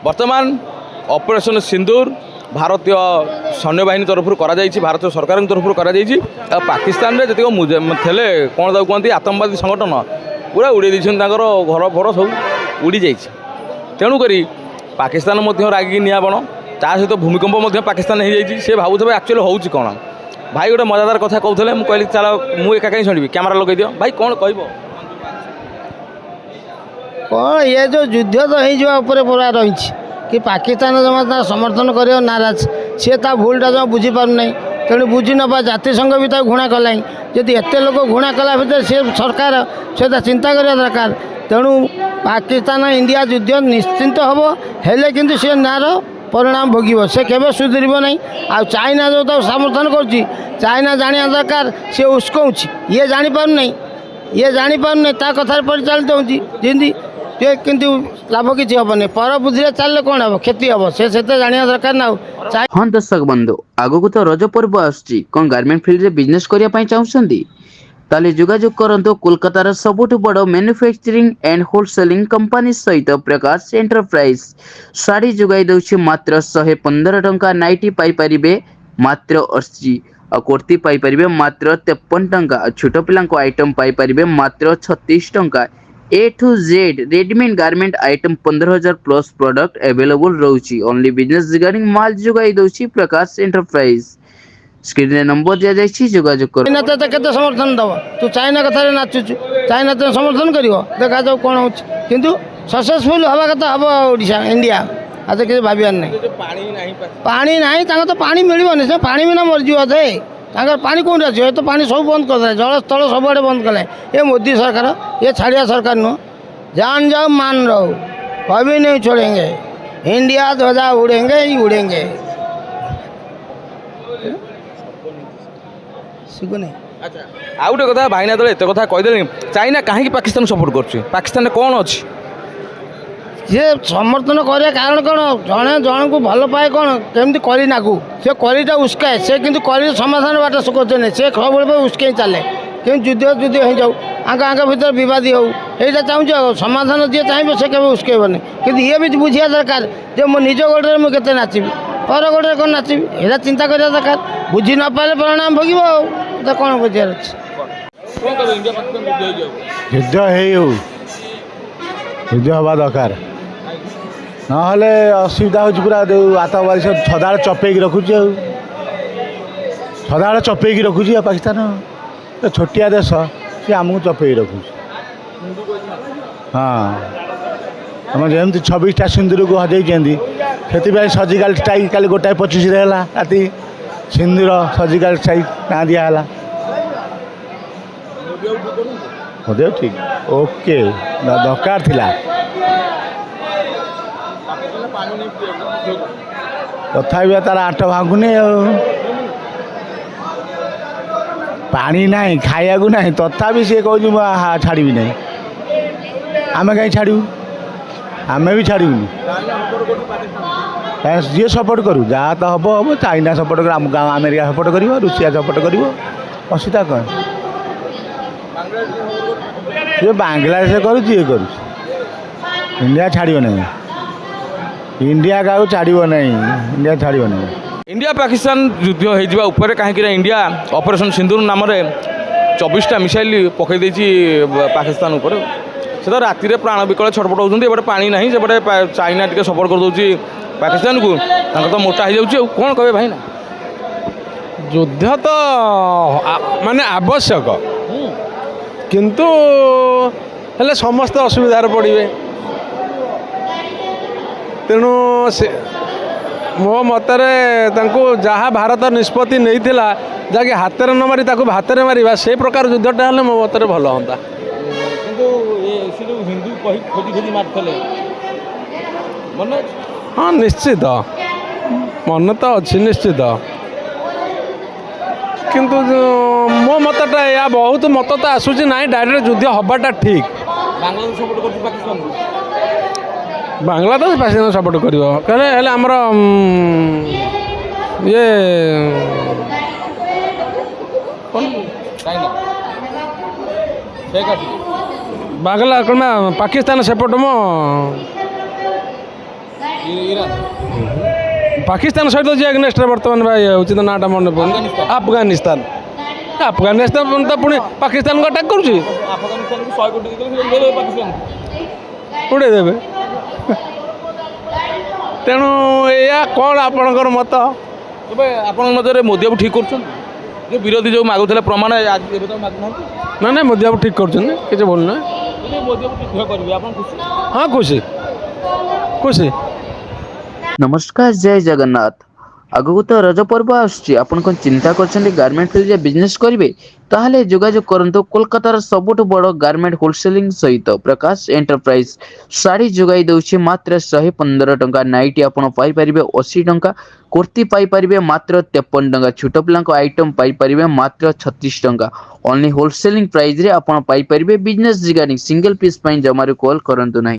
बर्तमान ऑपरेशन सिंदूर भारतीय सैन्यबाहिनी तरफ भारत सरकार तरफ पाकिस्तान में जी थे कौन कहते आतंकवादी संगठन पूरा उड़े घर फर सब उड़ी जा तेणुक पाकिस्तान रागिक निआबण ता सहित भूमिकंप पाकिस्तान हो जाए सी भावुवे एक्चुअली हूँ कौन भाई गोटे मजादार कथा कहते हैं मुझे चल मुझे एका कहीं शुणी कैमेरा लगे दियो भाई कौन कह कौन ये जो युद्ध तो हो पूरा रही कि पाकिस्तान जमा समर्थन कर नाराज सी ता भूलटा जमा बुझीपारना तेणु बुझी नपा जातिसंघ भी घृणा कला जदि एत लोक घृणा कला भर सी सरकार से चिंता करवा दरकार तेणु पाकिस्तान इंडिया युद्ध निश्चिंत हम हेले किंतु सी नार परिणाम भोग से केवे सुधर ना आ चाइना जो तो समर्थन कर चाइना जाना दरकार सी उस्कौच ये जापार नहीं ये जापार नहीं ता कथार परिचालित होती किंतु लाभ किसी हेनी पर बुद्धि चलने कौन हम क्षति हम से जाना दरकार ना। हाँ दर्शक बंधु आगक तो रज पर्व आसुची कौन गारमेंट फील्ड रे बिजनेस करने चाहते ताले जोगाजोग करंतो कोलकातार सबुठु बड़ मैन्युफैक्चरिंग एंड होलसेलिंग कंपनी सहित प्रकाश एंटरप्राइज साड़ी जोगाई दउछि मात्र 115 टंका नाइटी पाई परिबे मात्र 80 कुर्ती पाई परिबे मात्र 53 टंका छोट पिलां को आइटम पाई परिबे मात्र 36 टंका A to Z readymade garment item 15,000 plus product available रहउछि ओनली बिजनेस रिगार्डिंग माल जोगाई दउछि प्रकाश एंटरप्राइज स्क्रीन रे नंबर दिया जाइछि जोगाजोग कर चाइना तो केते समर्थन दब तू चाइना कथा नाचुचु चाइना तो समर्थन करिवो देखा जाऊ कोन होछ किंतु सक्सेसफुल हवा कथा हबो ओडिशा इंडिया आ तो किछ भाबियार नै पानी नाही तांग तो पानी मिलिबो से पानी बिना मर जिवो दे तांगर पानी कोन आछे तो पानी सब बंद कर दे जल स्थल सब आड़े बंद कले ये मोदी सरकार ये छाड़िया सरकार नु जान जाओ मान रहो कभी नहीं छोड़ेंगे इंडिया ध्वजा उड़ेंगे ही उड़ेंगे अच्छा आउ गोटे कथा भाईना दल एत कथा कहीदे चाइना कहीं पाकिस्तान सपोर्ट कर पाकिस्तान कौन अच्छी सी समर्थन करे कारण कौन जड़े जन को भल पाए कौन केमती करना सी कलीटा उस्काए से कि समाधान बाट सुखते से सब उस्के चले कि युद्ध युद्ध हो जाऊ आंक भर बदी हो यहाँ चाहूँ समाधान जी चाहिए से केवे उस्केबनी कि ये भी बुझा दरकार जो मो निज गोड़े मुझे नाचबी पर गोड़े कौन नाचबी यहाँ चिंता करवा दरकार बुझी न पारे परिणाम भोग तो कौन बुझार अच्छे युद्ध हवा दरकार ना असुविधा हो पूरा आतंकवादी सब सदाड़ चपेक रखुचे सदाड़ चपेक रखुची पाकिस्तान तो छोटिया देश सी आमको चपेक रखुच हाँ आम जमी 26टा सिंदूर को हजें से सर्जिकल स्ट्राइक काली 1:25 राति सिंदूर सर्जिकल स्ट्राइक ना दिहला मदे ठीक ओके दरकार थिला तथा तार आठ भांगुनी पानी ना खाया को ना तथा सी कह छाड़ी ना आम कहीं छाड़ू आम भी छाड़ूनी जी सपोर्ट करूँ जहाँ तो हम हम चाइना सपोर्ट कर अमेरिका सपोर्ट कर रूसिया सपोर्ट कर असुविधा कौन सी बांग्लादेश करू इंडिया छाड़ो ना इंडिया का छाड़ो ना इंडिया छाड़ो ना इंडिया पाकिस्तान युद्ध होपर कहीं इंडिया ऑपरेशन सिंदूर नाम 24टा मिसाइल पकई पाकिस्तान उपर से तो राति में प्राण विकल छटपट होती एपटे पानी ना सेपटे चाइना टी सपोर्ट कर दूसरी पाकिस्तान को तो मोटा हो जाए कौन कहे भाई ना युद्ध तो माने आवश्यक किंतु हेले समस्त असुविधार पड़े तेणु से मो मतरे जहाँ भारत निष्पत्ति नहीं थिला जाकि हाथ में न मारी हाथ में मारिबा से प्रकार युद्धटा हेले मो मतरे भल होता हिंदू खोजी खोजी मारते मन हाँ निश्चित मन तो अच्छी निश्चित किंतु मो मतटा या बहुत मत तो आसूची ना डायरेक्ट युद्ध हवाटा ठीक बांग्लादेश सपोर्ट कर पाकिस्तान बांग्लादेश पाकिस्तान सपोर्ट कर आमर ये बांग्ला कौन पाकिस्तान सपोर्ट मो ପାକିସ୍ତାନ ସହିତ ଯିଏ ଏଗନେଷ୍ଟରେ ବର୍ତ୍ତମାନ ଭାଇ ହେଉଛି ତ ନାଁଟା ମନେ ପଡ଼ୁନି ଆଫଗାନିସ୍ତାନ ଆଫଗାନିସ୍ତାନ ତ ପୁଣି ପାକିସ୍ତାନକୁ ଆଟାକ୍ କରୁଛି ଆଫଗାନିସ୍ତାନକୁ 100 କୋଟି ଦେଇଦେଲେ ପାକିସ୍ତାନ ଉଡ଼େଇ ଦେବେ ତେଣୁ ଏଇଆ କ'ଣ ଆପଣଙ୍କର ମତ? ଏବେ ଆପଣଙ୍କ ନଜରରେ ମୋଦି ବାବୁ ଠିକ୍ କରୁଛନ୍ତି ଯେ ବିରୋଧୀ ଯେଉଁ ମାଗୁଥିଲେ ପ୍ରମାଣ ଆଜି ଏବେ ତ ମାଗୁନାହାନ୍ତି ନା ନାଇଁ ମୋଦି ବାବୁ ଠିକ୍ କରୁଛନ୍ତି କିଛି ଭୁଲ ନାହିଁ ଯଦି ମୋଦି ବାବୁ ଠିକ୍ କରିବେ ଆପଣ ଖୁସି ହଁ ଖୁସି ଖୁସି। नमस्कार जय जगन्नाथ आगु तो रज पर्व आसुची आपण कोन चिंता करछन्ती गारमेंट फील्ड रे बिजनेस करिवे ताहले जोगाजोग करंतो कोलकातार सबुठु बड़ गारमेंट होलसेलिंग सहित प्रकाश एंटरप्राइज साड़ी जोगाई दउछि मात्र 115 टंका नाइटी आपण पाई परिबे 80 टंका कुर्ती पाई परिबे मात्र 53 टंका छोट पिलांको आइटम पाई परिबे मात्र 36 टंका ओनली होलसेलिंग प्राइस रे आपण पाई परिबे बिजनेस रिगार्डिंग सिंगल पीस पई जमारे कॉल करंतु नाही।